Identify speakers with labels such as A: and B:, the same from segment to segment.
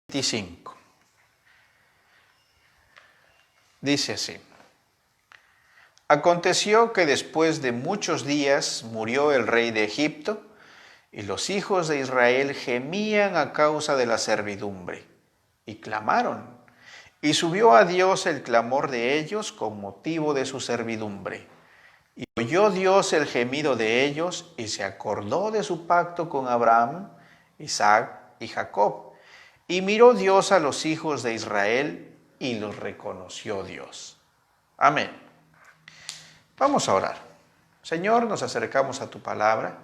A: 25. Dice así: Aconteció que después de muchos días murió el rey de Egipto, y los hijos de Israel gemían a causa de la servidumbre, y clamaron, y subió a Dios el clamor de ellos con motivo de su servidumbre. Y oyó Dios el gemido de ellos, y se acordó de su pacto con Abraham, Isaac y Jacob. Y miró Dios a los hijos de Israel, y los reconoció Dios. Amén. Vamos a orar. Señor, nos acercamos a tu palabra.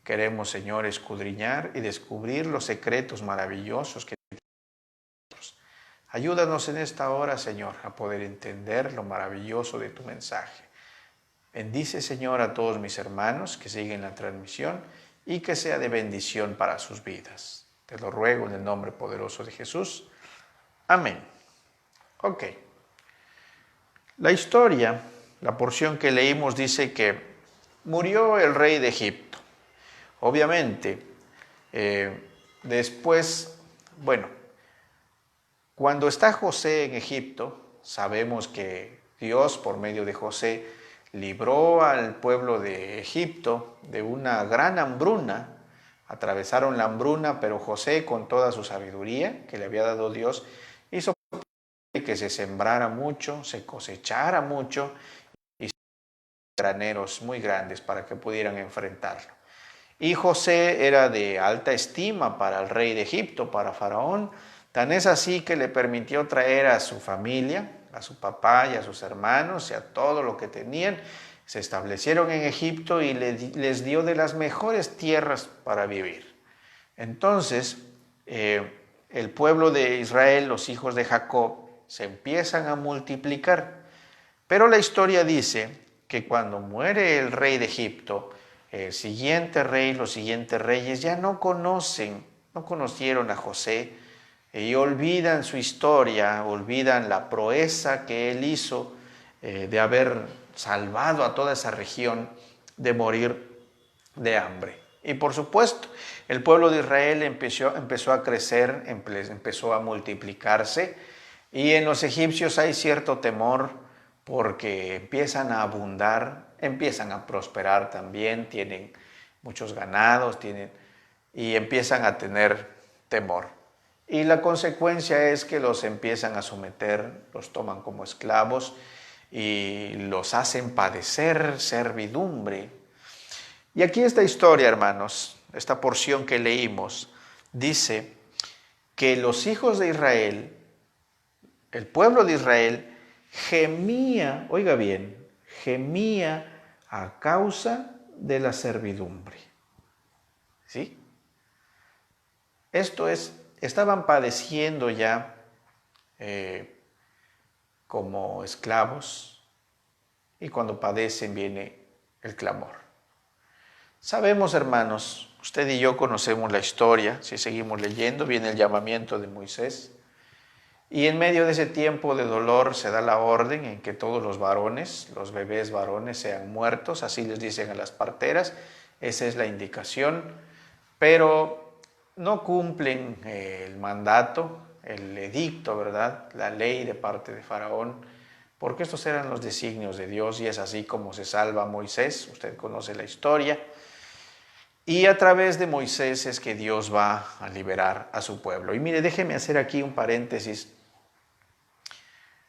A: Queremos, Señor, escudriñar y descubrir los secretos maravillosos que tenemos. Ayúdanos en esta hora, Señor, a poder entender lo maravilloso de tu mensaje. Bendice, Señor, a todos mis hermanos que siguen la transmisión y que sea de bendición para sus vidas. Te lo ruego en el nombre poderoso de Jesús. Amén. Ok. La historia, la porción que leímos dice que murió el rey de Egipto. Obviamente, después, cuando está José en Egipto, sabemos que Dios, por medio de José, libró al pueblo de Egipto de una gran hambruna. Atravesaron la hambruna, pero José, con toda su sabiduría que le había dado Dios, hizo que se sembrara mucho, se cosechara mucho y graneros muy grandes para que pudieran enfrentarlo. Y José era de alta estima para el rey de Egipto, para Faraón. Tan es así que le permitió traer a su familia, a su papá y a sus hermanos y a todo lo que tenían. Se establecieron en Egipto y les dio de las mejores tierras para vivir. Entonces, el pueblo de Israel, los hijos de Jacob, se empiezan a multiplicar. Pero la historia dice que cuando muere el rey de Egipto, el siguiente rey, los siguientes reyes ya no conocieron a José y olvidan su historia, olvidan la proeza que él hizo de haber salvado a toda esa región de morir de hambre. Y por supuesto, el pueblo de Israel empezó a crecer, empezó a multiplicarse, y en los egipcios hay cierto temor porque empiezan a abundar, empiezan a prosperar también, tienen muchos ganados, y empiezan a tener temor. Y la consecuencia es que los empiezan a someter, los toman como esclavos y los hacen padecer servidumbre. Y aquí esta historia, hermanos, esta porción que leímos, dice que los hijos de Israel, el pueblo de Israel, gemía, oiga bien, gemía a causa de la servidumbre. ¿Sí? Esto es, estaban padeciendo ya como esclavos, y cuando padecen viene el clamor. Sabemos, hermanos, usted y yo conocemos la historia, si seguimos leyendo, viene el llamamiento de Moisés. Y en medio de ese tiempo de dolor se da la orden en que todos los varones, los bebés varones, sean muertos, así les dicen a las parteras, esa es la indicación, pero no cumplen el mandato, el edicto, ¿verdad?, la ley de parte de Faraón, porque estos eran los designios de Dios y es así como se salva Moisés, usted conoce la historia, y a través de Moisés es que Dios va a liberar a su pueblo. Y mire, déjeme hacer aquí un paréntesis.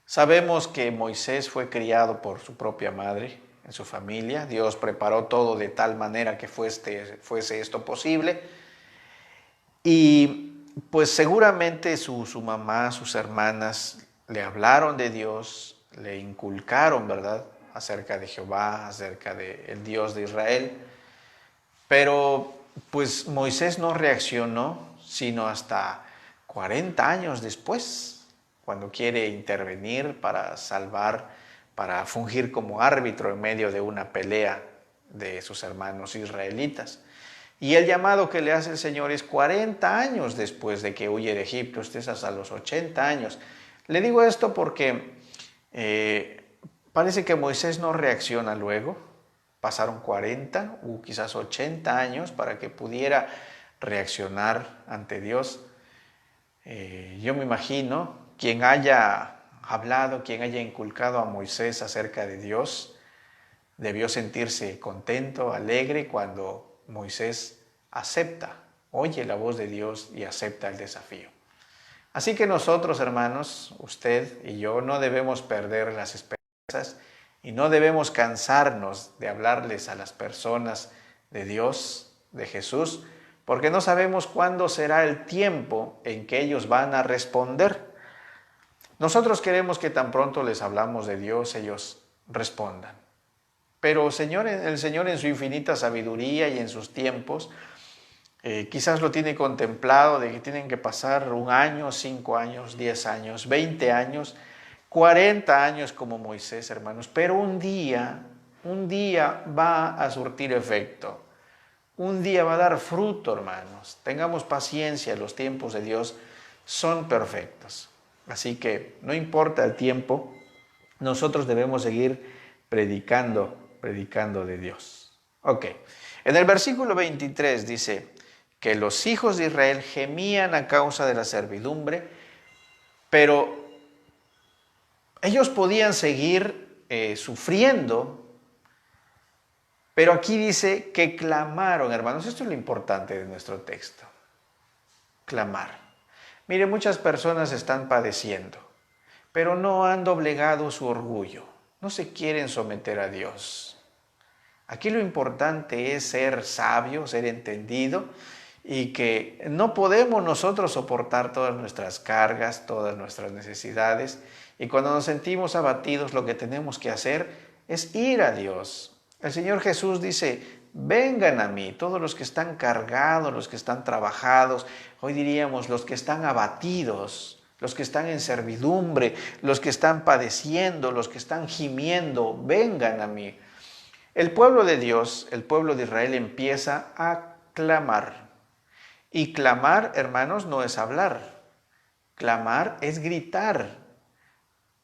A: Sabemos que Moisés fue criado por su propia madre, en su familia. Dios preparó todo de tal manera que fuese esto posible. Y pues seguramente su mamá, sus hermanas le hablaron de Dios, le inculcaron, ¿verdad?, acerca de Jehová, acerca del Dios de Israel. Pero pues Moisés no reaccionó sino hasta 40 años después, cuando quiere intervenir para salvar, para fungir como árbitro en medio de una pelea de sus hermanos israelitas. Y el llamado que le hace el Señor es 40 años después de que huye de Egipto, este es hasta los 80 años. Le digo esto porque parece que Moisés no reacciona luego. Pasaron 40 o quizás 80 años para que pudiera reaccionar ante Dios. Yo me imagino, quien haya hablado, quien haya inculcado a Moisés acerca de Dios, debió sentirse contento, alegre cuando Moisés acepta, oye la voz de Dios y acepta el desafío. Así que nosotros, hermanos, usted y yo, no debemos perder las esperanzas y no debemos cansarnos de hablarles a las personas de Dios, de Jesús, porque no sabemos cuándo será el tiempo en que ellos van a responder. Nosotros queremos que tan pronto les hablamos de Dios, ellos respondan. Pero el Señor en su infinita sabiduría y en sus tiempos, quizás lo tiene contemplado de que tienen que pasar 1 año, 5 años, 10 años, 20 años, 40 años como Moisés, hermanos. Pero un día va a surtir efecto. Un día va a dar fruto, hermanos. Tengamos paciencia, los tiempos de Dios son perfectos. Así que no importa el tiempo, nosotros debemos seguir predicando de Dios. Ok, en el versículo 23 dice que los hijos de Israel gemían a causa de la servidumbre, pero ellos podían seguir sufriendo, pero aquí dice que clamaron, hermanos. Esto es lo importante de nuestro texto, clamar. Mire, muchas personas están padeciendo, pero no han doblegado su orgullo, no se quieren someter a Dios. Aquí lo importante es ser sabio, ser entendido, y que no podemos nosotros soportar todas nuestras cargas, todas nuestras necesidades, y cuando nos sentimos abatidos lo que tenemos que hacer es ir a Dios. El Señor Jesús dice: vengan a mí, todos los que están cargados, los que están trabajados, hoy diríamos los que están abatidos, los que están en servidumbre, los que están padeciendo, los que están gimiendo, vengan a mí. El pueblo de Dios, el pueblo de Israel, empieza a clamar. Y clamar, hermanos, no es hablar. Clamar es gritar.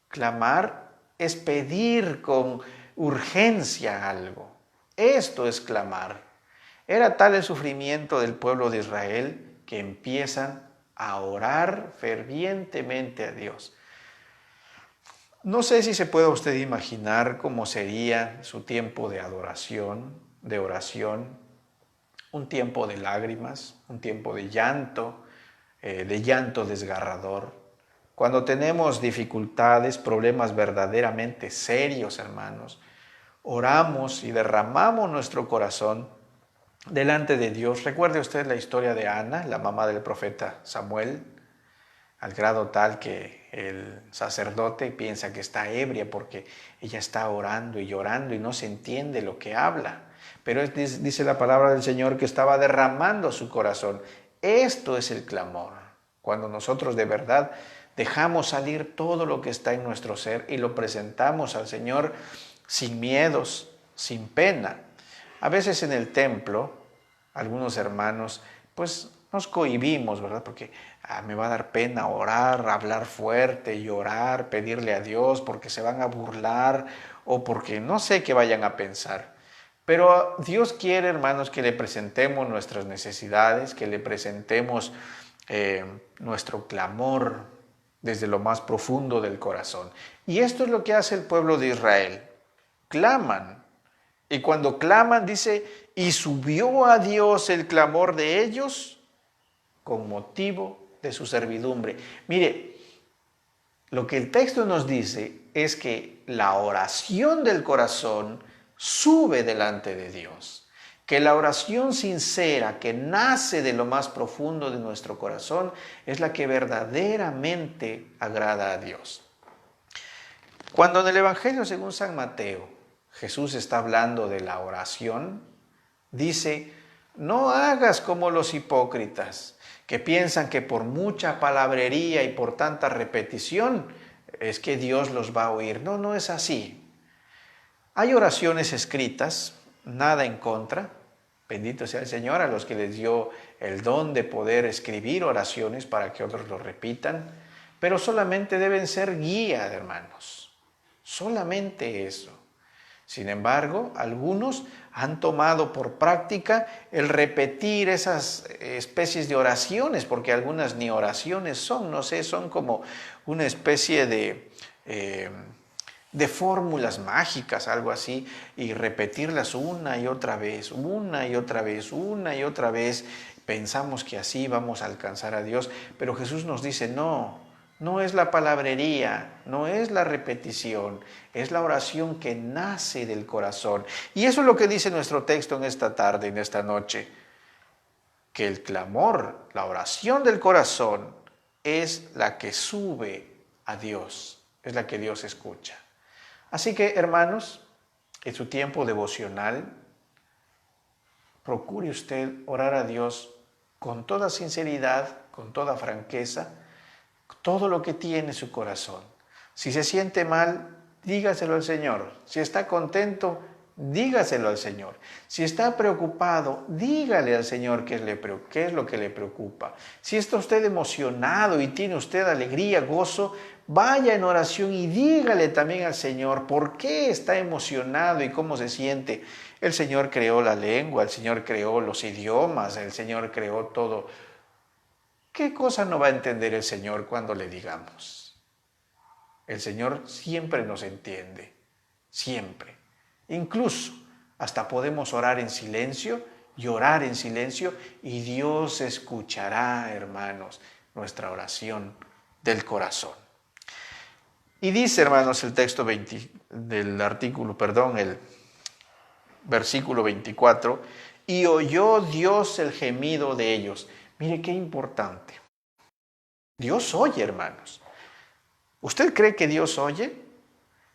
A: Clamar es pedir con urgencia algo. Esto es clamar. Era tal el sufrimiento del pueblo de Israel que empiezan a orar fervientemente a Dios. No sé si se puede usted imaginar cómo sería su tiempo de adoración, de oración, un tiempo de lágrimas, un tiempo de llanto desgarrador. Cuando tenemos dificultades, problemas verdaderamente serios, hermanos, oramos y derramamos nuestro corazón delante de Dios. Recuerde usted la historia de Ana, la mamá del profeta Samuel, al grado tal que el sacerdote piensa que está ebria porque ella está orando y llorando y no se entiende lo que habla. Pero dice la palabra del Señor que estaba derramando su corazón. Esto es el clamor, cuando nosotros de verdad dejamos salir todo lo que está en nuestro ser y lo presentamos al Señor sin miedos, sin pena. A veces en el templo, algunos hermanos, pues nos cohibimos, ¿verdad? Porque me va a dar pena orar, hablar fuerte, llorar, pedirle a Dios porque se van a burlar o porque no sé qué vayan a pensar. Pero Dios quiere, hermanos, que le presentemos nuestras necesidades, que le presentemos nuestro clamor desde lo más profundo del corazón. Y esto es lo que hace el pueblo de Israel. Claman. Y cuando claman, dice, y subió a Dios el clamor de ellos con motivo de su servidumbre. Mire, lo que el texto nos dice es que la oración del corazón sube delante de Dios, que la oración sincera que nace de lo más profundo de nuestro corazón es la que verdaderamente agrada a Dios. Cuando en el Evangelio según San Mateo Jesús está hablando de la oración, dice: no hagas como los hipócritas, que piensan que por mucha palabrería y por tanta repetición es que Dios los va a oír. No, no es así. Hay oraciones escritas, nada en contra. Bendito sea el Señor a los que les dio el don de poder escribir oraciones para que otros lo repitan, pero solamente deben ser guía, hermanos. Solamente eso. Sin embargo, algunos han tomado por práctica el repetir esas especies de oraciones, porque algunas ni oraciones son, no sé, son como una especie de fórmulas mágicas, algo así, y repetirlas una y otra vez, una y otra vez, una y otra vez. Pensamos que así vamos a alcanzar a Dios, pero Jesús nos dice, no, no es la palabrería, no es la repetición, es la oración que nace del corazón. Y eso es lo que dice nuestro texto en esta tarde, en esta noche, que el clamor, la oración del corazón, es la que sube a Dios, es la que Dios escucha. Así que, hermanos, en su tiempo devocional, procure usted orar a Dios con toda sinceridad, con toda franqueza, todo lo que tiene su corazón. Si se siente mal, dígaselo al Señor. Si está contento, dígaselo al Señor. Si está preocupado, dígale al Señor qué es lo que le preocupa. Si está usted emocionado y tiene usted alegría, gozo, vaya en oración y dígale también al Señor por qué está emocionado y cómo se siente. El Señor creó la lengua, el Señor creó los idiomas, el Señor creó todo. ¿Qué cosa no va a entender el Señor cuando le digamos? El Señor siempre nos entiende, siempre. Incluso hasta podemos orar en silencio y orar en silencio y Dios escuchará, hermanos, nuestra oración del corazón. Y dice, hermanos, el texto el versículo 24, y oyó Dios el gemido de ellos. Mire qué importante. Dios oye, hermanos. ¿Usted cree que Dios oye?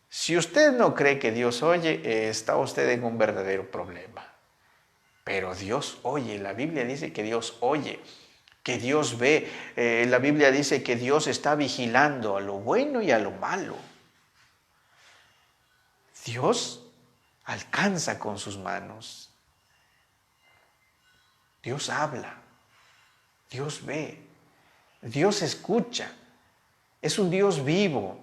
A: Si usted no cree que Dios oye, está usted en un verdadero problema. Pero Dios oye, la Biblia dice que Dios oye, que Dios ve. La Biblia dice que Dios está vigilando a lo bueno y a lo malo. Dios alcanza con sus manos. Dios habla. Dios ve. Dios escucha. Es un Dios vivo.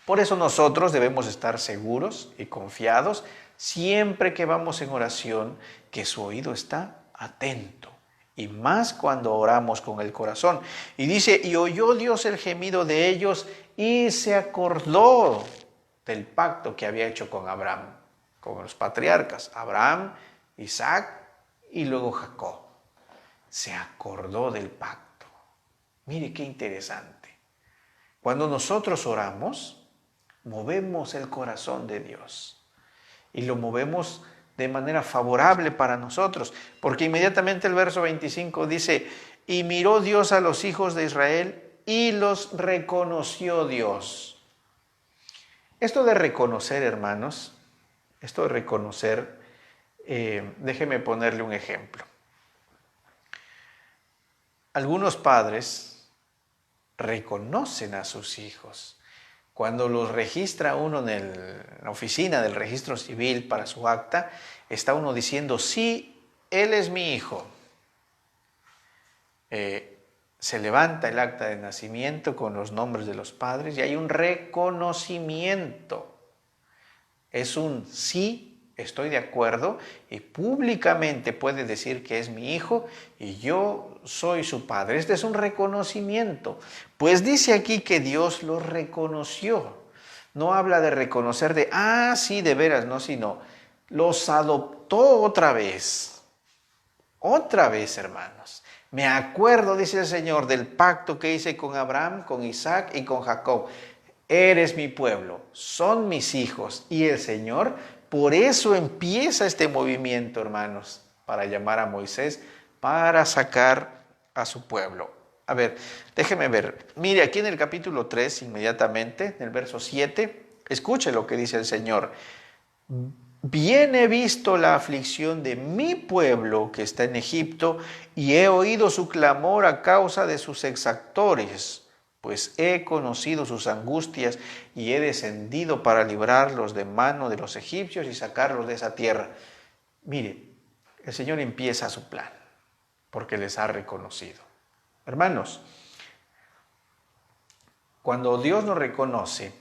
A: Por eso nosotros debemos estar seguros y confiados siempre que vamos en oración, que su oído está atento. Y más cuando oramos con el corazón. Y dice, y oyó Dios el gemido de ellos y se acordó del pacto que había hecho con Abraham, con los patriarcas, Abraham, Isaac y luego Jacob. Se acordó del pacto. Mire qué interesante. Cuando nosotros oramos, movemos el corazón de Dios y lo movemos de manera favorable para nosotros, porque inmediatamente el verso 25 dice, y miró Dios a los hijos de Israel y los reconoció Dios. Esto de reconocer, hermanos, déjeme ponerle un ejemplo. Algunos padres reconocen a sus hijos. Cuando los registra uno en la oficina del registro civil para su acta, está uno diciendo, sí, él es mi hijo. Se levanta el acta de nacimiento con los nombres de los padres y hay un reconocimiento. Es un sí, estoy de acuerdo y públicamente puede decir que es mi hijo y yo soy su padre. Este es un reconocimiento. Pues dice aquí que Dios los reconoció. No habla de reconocer de, sí, de veras, no, sino los adoptó otra vez. Otra vez, hermanos. Me acuerdo, dice el Señor, del pacto que hice con Abraham, con Isaac y con Jacob. Eres mi pueblo, son mis hijos. Y el Señor, por eso empieza este movimiento, hermanos, para llamar a Moisés, para sacar a su pueblo. A ver, déjeme ver. Mire, aquí en el capítulo 3, inmediatamente, en el verso 7, escuche lo que dice el Señor. Bien he visto la aflicción de mi pueblo que está en Egipto y he oído su clamor a causa de sus exactores, pues he conocido sus angustias y he descendido para librarlos de mano de los egipcios y sacarlos de esa tierra. Mire, el Señor empieza su plan porque les ha reconocido. Hermanos, cuando Dios nos reconoce,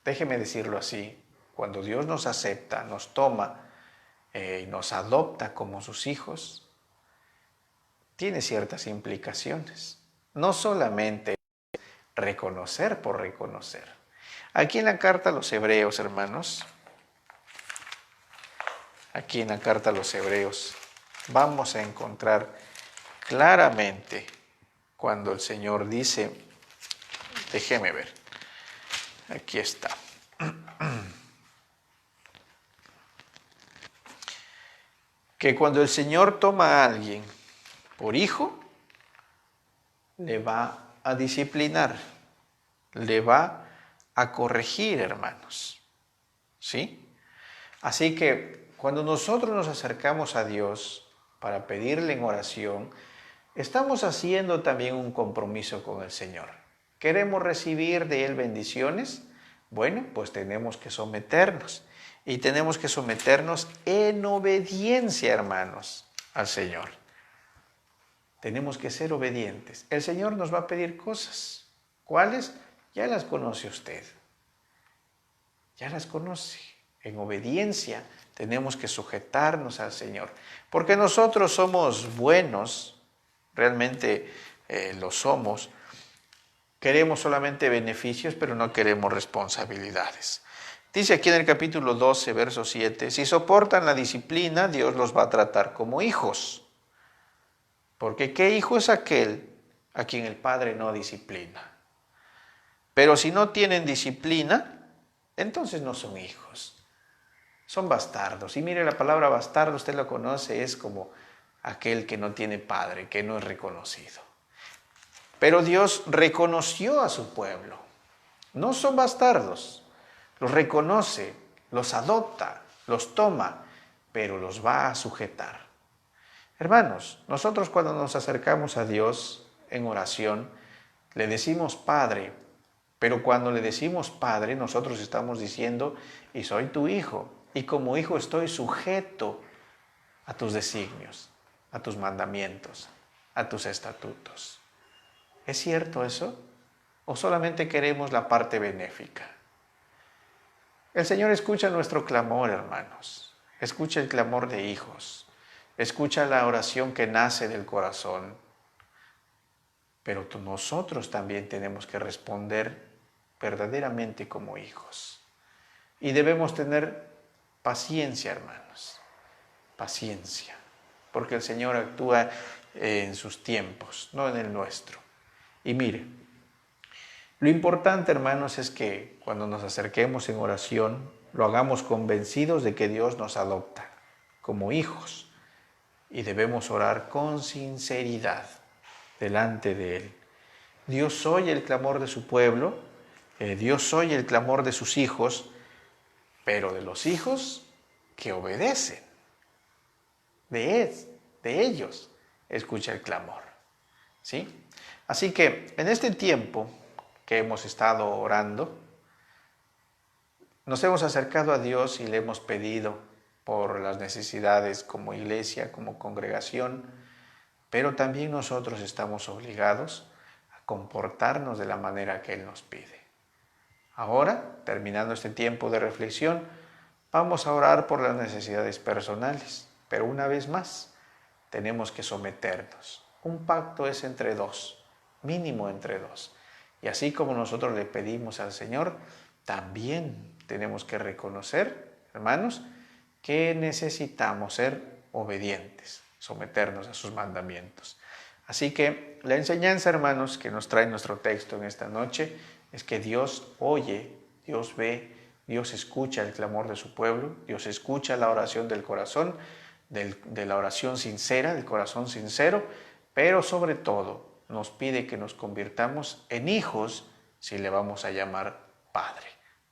A: déjeme decirlo así, cuando Dios nos acepta, nos toma y nos adopta como sus hijos, tiene ciertas implicaciones. No solamente reconocer por reconocer. Aquí en la carta a los Hebreos, hermanos, aquí en la carta a los Hebreos, vamos a encontrar claramente cuando el Señor dice, déjeme ver, aquí está. Que cuando el Señor toma a alguien por hijo, le va a disciplinar, le va a corregir, hermanos. ¿Sí? Así que cuando nosotros nos acercamos a Dios para pedirle en oración, estamos haciendo también un compromiso con el Señor. ¿Queremos recibir de Él bendiciones? Bueno, pues tenemos que someternos. Y tenemos que someternos en obediencia, hermanos, al Señor. Tenemos que ser obedientes. El Señor nos va a pedir cosas. ¿Cuáles? Ya las conoce usted. Ya las conoce. En obediencia tenemos que sujetarnos al Señor. Porque nosotros somos buenos, realmente lo somos. Queremos solamente beneficios, pero no queremos responsabilidades. Dice aquí en el capítulo 12, verso 7, si soportan la disciplina, Dios los va a tratar como hijos. Porque ¿qué hijo es aquel a quien el Padre no disciplina? Pero si no tienen disciplina, entonces no son hijos. Son bastardos. Y mire, la palabra bastardo, usted lo conoce, es como aquel que no tiene padre, que no es reconocido. Pero Dios reconoció a su pueblo. No son bastardos. Los reconoce, los adopta, los toma, pero los va a sujetar. Hermanos, nosotros cuando nos acercamos a Dios en oración, le decimos Padre, pero cuando le decimos Padre, nosotros estamos diciendo, y soy tu hijo, y como hijo estoy sujeto a tus designios, a tus mandamientos, a tus estatutos. ¿Es cierto eso? ¿O solamente queremos la parte benéfica? El Señor escucha nuestro clamor, hermanos. Escucha el clamor de hijos. Escucha la oración que nace del corazón. Pero nosotros también tenemos que responder verdaderamente como hijos. Y debemos tener paciencia, hermanos. Paciencia. Porque el Señor actúa en sus tiempos, no en el nuestro. Y mire, lo importante, hermanos, es que cuando nos acerquemos en oración, lo hagamos convencidos de que Dios nos adopta como hijos y debemos orar con sinceridad delante de Él. Dios oye el clamor de su pueblo, Dios oye el clamor de sus hijos, pero de los hijos que obedecen, de ellos, escucha el clamor. ¿Sí? Así que en este tiempo que hemos estado orando, nos hemos acercado a Dios y le hemos pedido por las necesidades como iglesia, como congregación, pero también nosotros estamos obligados a comportarnos de la manera que Él nos pide. Ahora, terminando este tiempo de reflexión, vamos a orar por las necesidades personales, pero una vez más, tenemos que someternos. Un pacto es entre dos, mínimo entre dos. Y así como nosotros le pedimos al Señor, también tenemos que reconocer, hermanos, que necesitamos ser obedientes, someternos a sus mandamientos. Así que la enseñanza, hermanos, que nos trae nuestro texto en esta noche es que Dios oye, Dios ve, Dios escucha el clamor de su pueblo, Dios escucha la oración del corazón, de la oración sincera, del corazón sincero, pero sobre todo nos pide que nos convirtamos en hijos si le vamos a llamar Padre.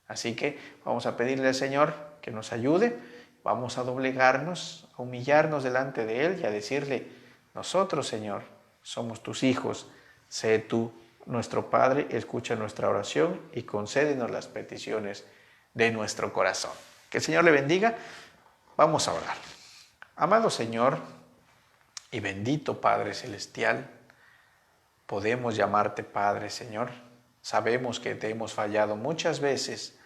A: Así que vamos a pedirle al Señor que nos ayude, vamos a doblegarnos, a humillarnos delante de Él y a decirle, nosotros, Señor, somos tus hijos, sé tú nuestro Padre, escucha nuestra oración y concédenos las peticiones de nuestro corazón. Que el Señor le bendiga. Vamos a orar. Amado Señor y bendito Padre Celestial, podemos llamarte Padre, Señor. Sabemos que te hemos fallado muchas veces,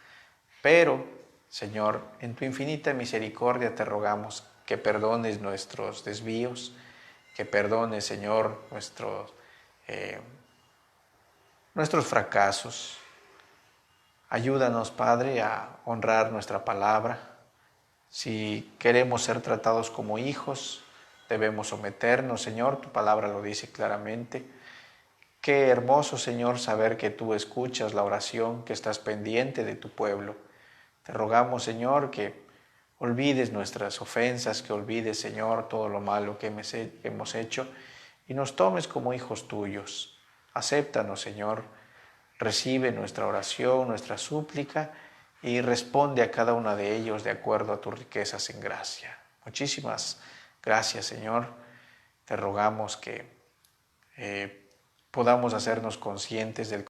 A: pero Señor, en tu infinita misericordia te rogamos que perdones nuestros desvíos, que perdones, Señor, nuestros fracasos. Ayúdanos, Padre, a honrar nuestra palabra. Si queremos ser tratados como hijos, debemos someternos, Señor, tu palabra lo dice claramente. Qué hermoso, Señor, saber que tú escuchas la oración, que estás pendiente de tu pueblo. Te rogamos, Señor, que olvides nuestras ofensas, que olvides, Señor, todo lo malo que hemos hecho y nos tomes como hijos tuyos. Acéptanos, Señor, recibe nuestra oración, nuestra súplica y responde a cada uno de ellos de acuerdo a tus riquezas en gracia. Muchísimas gracias, Señor. Te rogamos que podamos hacernos conscientes del